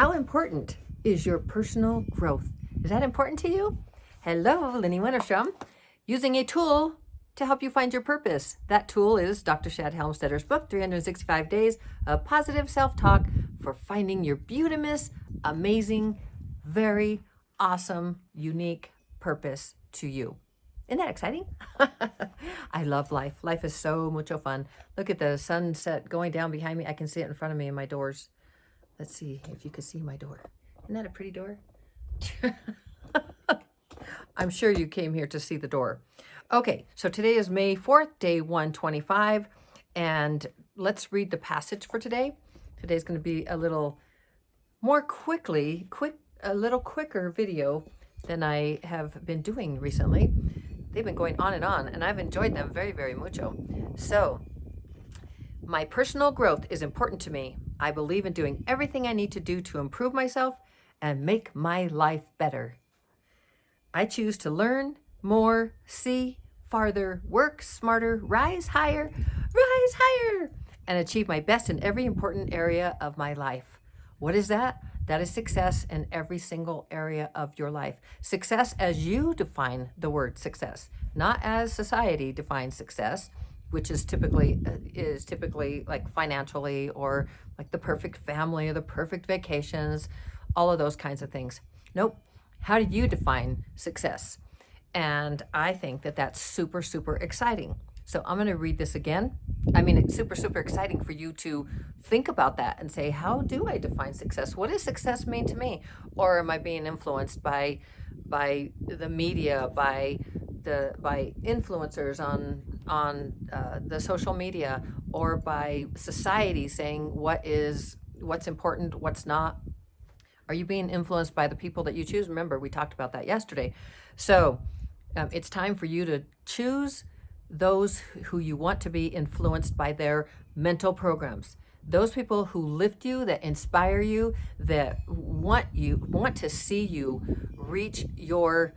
How important is your personal growth? Is that important to you? Hello, Lenny Winterstrom, using a tool to help you find your purpose. That tool is Dr. Shad Helmstetter's book, 365 Days of Positive Self-Talk for Finding Your Beautimous, Amazing, Very Awesome, Unique Purpose to You. Isn't that exciting? I love life. Life is so mucho fun. Look at the sunset going down behind me. I can see it in front of me in my doors. Let's see if you can see my door. Isn't that a pretty door? I'm sure you came here to see the door. Okay, so today is May 4th, day 125, and let's read the passage for today. Today's going to be a little more a little quicker video than I have been doing recently. They've been going on, and I've enjoyed them very, very mucho. So, my personal growth is important to me. I believe in doing everything I need to do to improve myself and make my life better. I choose to learn more, see farther, work smarter, rise higher, and achieve my best in every important area of my life. What is that? That is success in every single area of your life. Success as you define the word success, not as society defines success, which is typically like financially or like the perfect family or the perfect vacations, all of those kinds of things. Nope. How do you define success? And I think that that's super, super exciting. So I'm going to read this again. I mean, it's super, super exciting for you to think about that and say, how do I define success? What does success mean to me? Or am I being influenced by the media, by influencers on the social media, or by society saying what's important, what's not? Are you being influenced by the people that you choose? Remember, we talked about that yesterday. So it's time for you to choose those who you want to be influenced by their mental programs. Those people who lift you, that inspire you, that want to see you reach you'll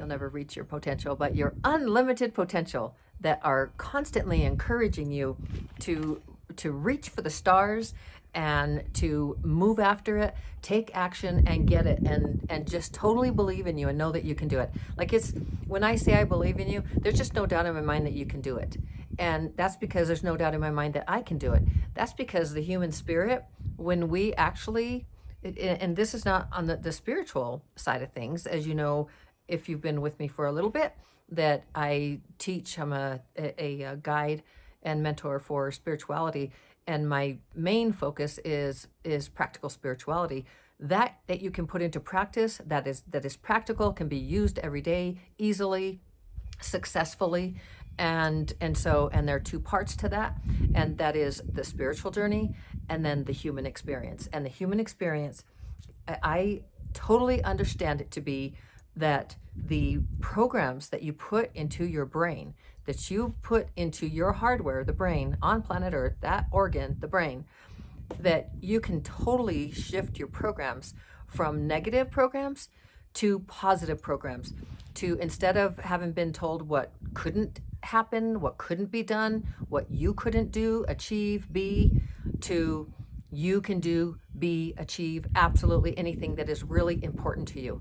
never reach your potential, but your unlimited potential, that are constantly encouraging you to reach for the stars and to move after it, take action and get it, and just totally believe in you and know that you can do it. Like, it's when I say I believe in you, there's just no doubt in my mind that you can do it. And that's because there's no doubt in my mind that I can do it. That's because the human spirit, when we actually, and this is not on the spiritual side of things, as you know, if you've been with me for a little bit, that I teach. I'm a guide and mentor for spirituality, and my main focus is practical spirituality, that you can put into practice, that is practical, can be used every day, easily, successfully. And there are two parts to that, and that is the spiritual journey and then the human experience. And the human experience, I totally understand it to be that the programs that you put into your brain, that you put into your hardware, the brain on planet Earth, that organ, the brain, that you can totally shift your programs from negative programs to positive programs. To, instead of having been told what couldn't happen, what couldn't be done, what you couldn't do, achieve, be, to you can do, be, achieve absolutely anything that is really important to you.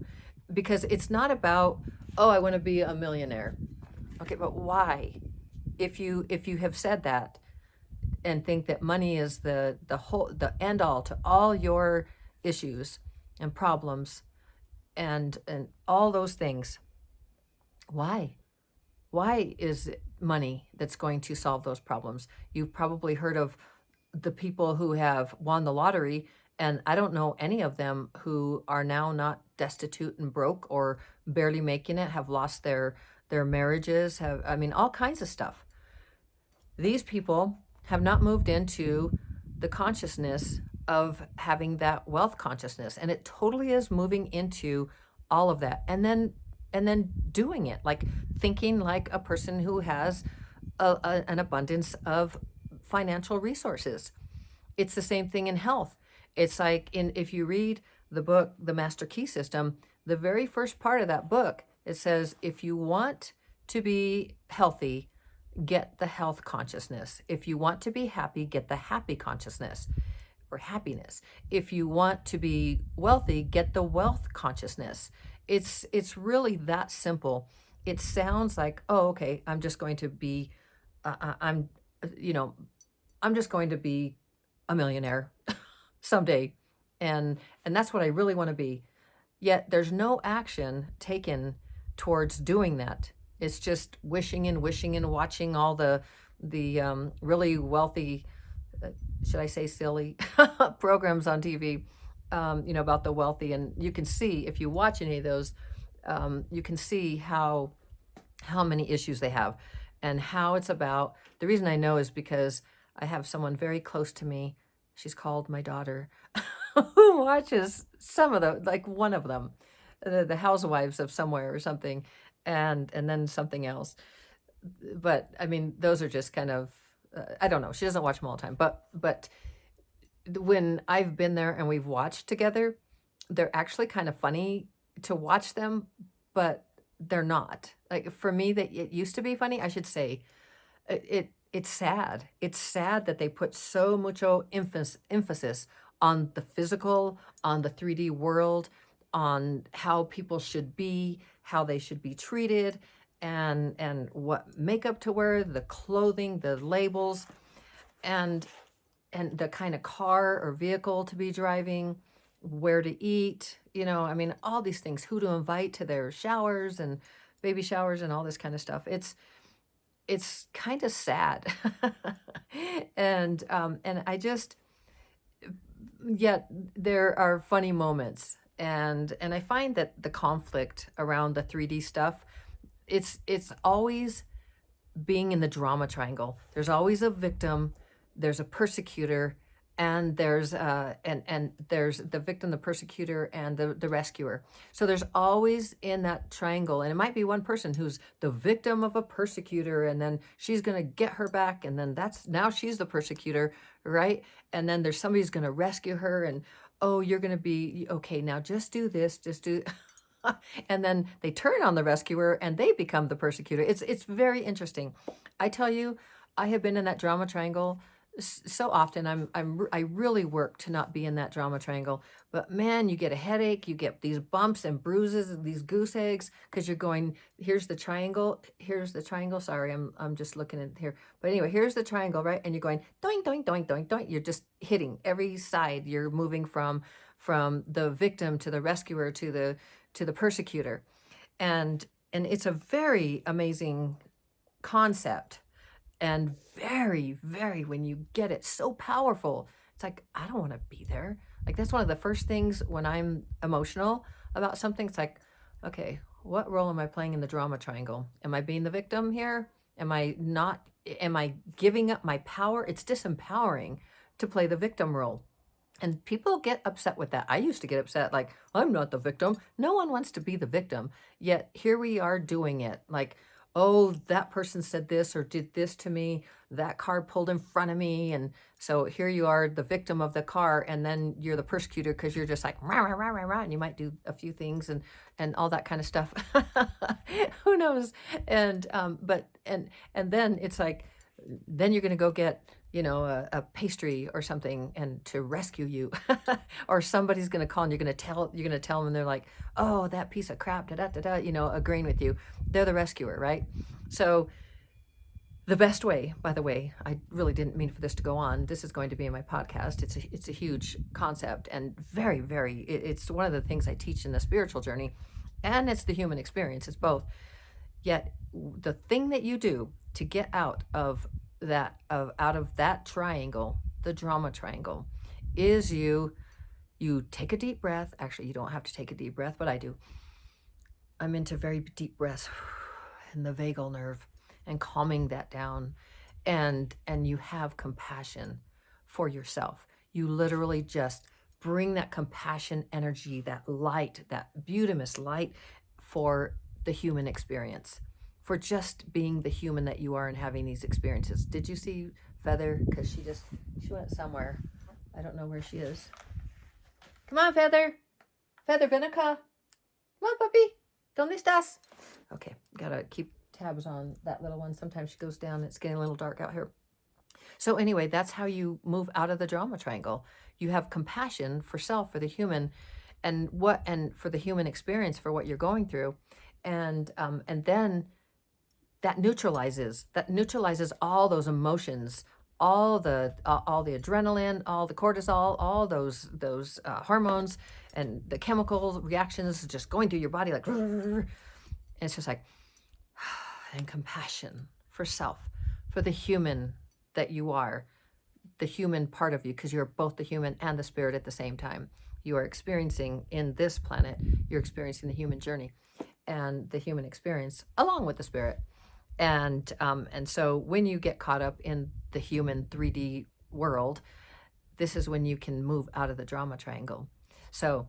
Because it's not about, oh, I want to be a millionaire. Okay, but why? If you have said that and think that money is the end all to all your issues and problems and all those things, why? Why is it money that's going to solve those problems? You've probably heard of the people who have won the lottery, and I don't know any of them who are now not destitute and broke or barely making it, have lost their marriages, all kinds of stuff. These people have not moved into the consciousness of having that wealth consciousness, and it totally is moving into all of that, and then doing it, like thinking like a person who has an abundance of financial resources. It's the same thing in health. It's like if you read the book, The Master Key System, the very first part of that book, it says, if you want to be healthy, get the health consciousness. If you want to be happy, get the happy consciousness. for happiness. If you want to be wealthy, get the wealth consciousness. It's really that simple. It sounds like, oh, okay, I'm just going to be, I'm, you know, I'm just going to be a millionaire someday, and that's what I really want to be. Yet there's no action taken towards doing that. It's just wishing and watching all the really wealthy, should I say silly, programs on TV, about the wealthy. And you can see, if you watch any of those, you can see how many issues they have, and how it's about. The reason I know is because I have someone very close to me. She's called my daughter, who watches some of like one of them, the Housewives of somewhere or something, and then something else. But I mean, those are just kind of, I don't know. She doesn't watch them all the time, but when I've been there and we've watched together, they're actually kind of funny to watch them, but they're not. Like for me, that it used to be funny, I should say. It's sad. It's sad that they put so much emphasis on the physical, on the 3D world, on how people should be, how they should be treated, and what makeup to wear, the clothing, the labels, and the kind of car or vehicle to be driving, where to eat, I mean, all these things, who to invite to their showers and baby showers and all this kind of stuff. It's kind of sad. And I just, yet there are funny moments. And I find that the conflict around the 3D stuff, it's always being in the drama triangle. There's always a victim, there's a persecutor, and there's there's the victim, the persecutor, and the rescuer. So there's always in that triangle, and it might be one person who's the victim of a persecutor, and then she's going to get her back, and then now she's the persecutor, right? And then there's somebody who's going to rescue her, and oh, you're going to be okay, now just do this, just do and then they turn on the rescuer and they become the persecutor. It's very interesting. I tell you, I have been in that drama triangle so often. I really work to not be in that drama triangle. But man, you get a headache, you get these bumps and bruises, these goose eggs, because you're going, here's the triangle, Sorry, I'm just looking at here. But anyway, here's the triangle, right? And you're going doink, doink, doink, doink, doink. You're just hitting every side. You're moving from the victim to the rescuer to the persecutor. And it's a very amazing concept, and very, very, when you get it, so powerful. It's like, I don't want to be there. Like, that's one of the first things when I'm emotional about something. It's like, okay, what role am I playing in the drama triangle? Am I being the victim here? Am I giving up my power? It's disempowering to play the victim role. And people get upset with that. I used to get upset, like, I'm not the victim. No one wants to be the victim. Yet here we are doing it. Like, oh, that person said this or did this to me. That car pulled in front of me. And so here you are, the victim of the car. And then you're the persecutor because you're just like, rah, rah, rah, rah, rah. And you might do a few things and all that kind of stuff. Who knows? And then it's like, then you're going to go get, a pastry or something and to rescue you, or somebody's going to call and you're going to tell them, and they're like, oh, that piece of crap, da, da, da, da, agreeing with you. They're the rescuer, right? So the best way, by the way, I really didn't mean for this to go on. This is going to be in my podcast. It's a huge concept, and very, very, it's one of the things I teach in the spiritual journey, and it's the human experience. It's both. Yet the thing that you do to get out of that triangle, the drama triangle, is you take a deep breath. Actually, you don't have to take a deep breath, but I do. I'm into very deep breaths in the vagal nerve and calming that down, and you have compassion for yourself. You literally just bring that compassion energy, that light, that beautimous light, for the human experience, for just being the human that you are and having these experiences. Did you see Feather? Because she went somewhere. I don't know where she is. Come on, Feather. Feather, ven acá. Come on, puppy. ¿Dónde estás? Okay, gotta keep tabs on that little one. Sometimes she goes down. It's getting a little dark out here. So anyway, that's how you move out of the drama triangle. You have compassion for self, for the human, and for the human experience, for what you're going through, and then that neutralizes all those emotions, all the adrenaline, all the cortisol, all those hormones and the chemical reactions just going through your body like, and it's just like, and compassion for self, for the human that you are, the human part of you, because you're both the human and the spirit at the same time. You are experiencing in this planet, you're experiencing the human journey and the human experience along with the spirit. And so when you get caught up in the human 3D world, this is when you can move out of the drama triangle. So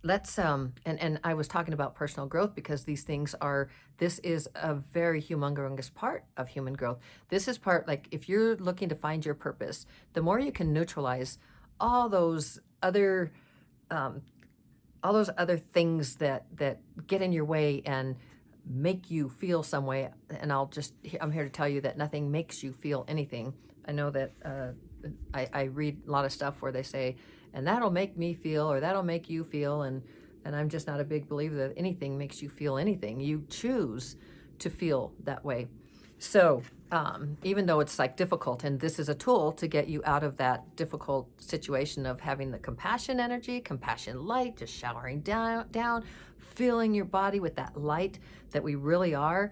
let's and I was talking about personal growth because this is a very humongous part of human growth. This is part, like, if you're looking to find your purpose, the more you can neutralize all those other things that get in your way and make you feel some way. And I'm here to tell you that nothing makes you feel anything. I know that I read a lot of stuff where they say, and that'll make me feel, or that'll make you feel, and I'm just not a big believer that anything makes you feel anything. You choose to feel that way. So even though it's like difficult, and this is a tool to get you out of that difficult situation of having the compassion energy, compassion light, just showering down, filling your body with that light that we really are,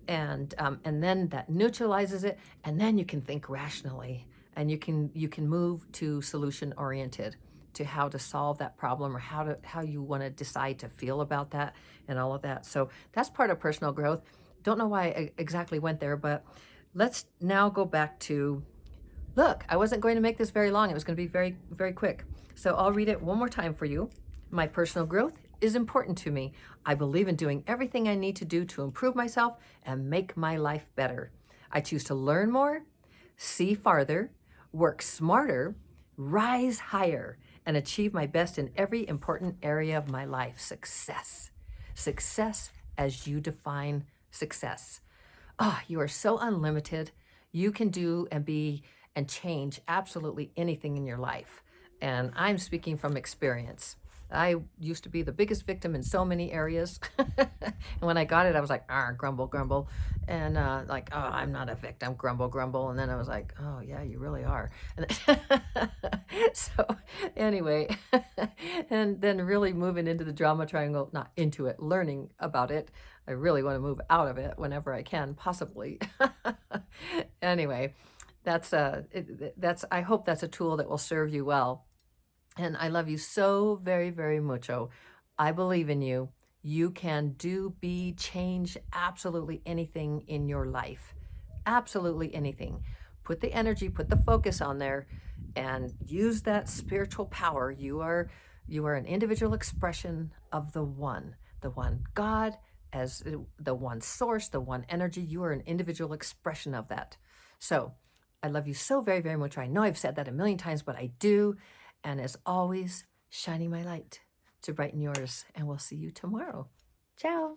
and then that neutralizes it, and then you can think rationally, and you can move to solution oriented, to how to solve that problem, or how you want to decide to feel about that and all of that. So that's part of personal growth. Don't know why I exactly went there, but let's now go back to, look, I wasn't going to make this very long. It was going to be very, very quick. So I'll read it one more time for you. My personal growth is important to me. I believe in doing everything I need to do to improve myself and make my life better. I choose to learn more, see farther, work smarter, rise higher, and achieve my best in every important area of my life. Success. Success as you define success. You are so unlimited. You can do and be and change absolutely anything in your life. And I'm speaking from experience. I used to be the biggest victim in so many areas. And when I got it, I was like, grumble, grumble. And I'm not a victim, grumble, grumble. And then I was like, oh, yeah, you really are. And so anyway, and then really moving into the drama triangle, not into it, learning about it. I really want to move out of it whenever I can, possibly. Anyway, I hope that's a tool that will serve you well. And I love you so very, very mucho. I believe in you. You can do, be, change absolutely anything in your life. Absolutely anything. Put the energy, put the focus on there, and use that spiritual power. You are an individual expression of the one God, as the one source, the one energy. You are an individual expression of that. So I love you so very, very much. I know I've said that a million times, but I do. And as always, shining my light to brighten yours. And we'll see you tomorrow. Ciao.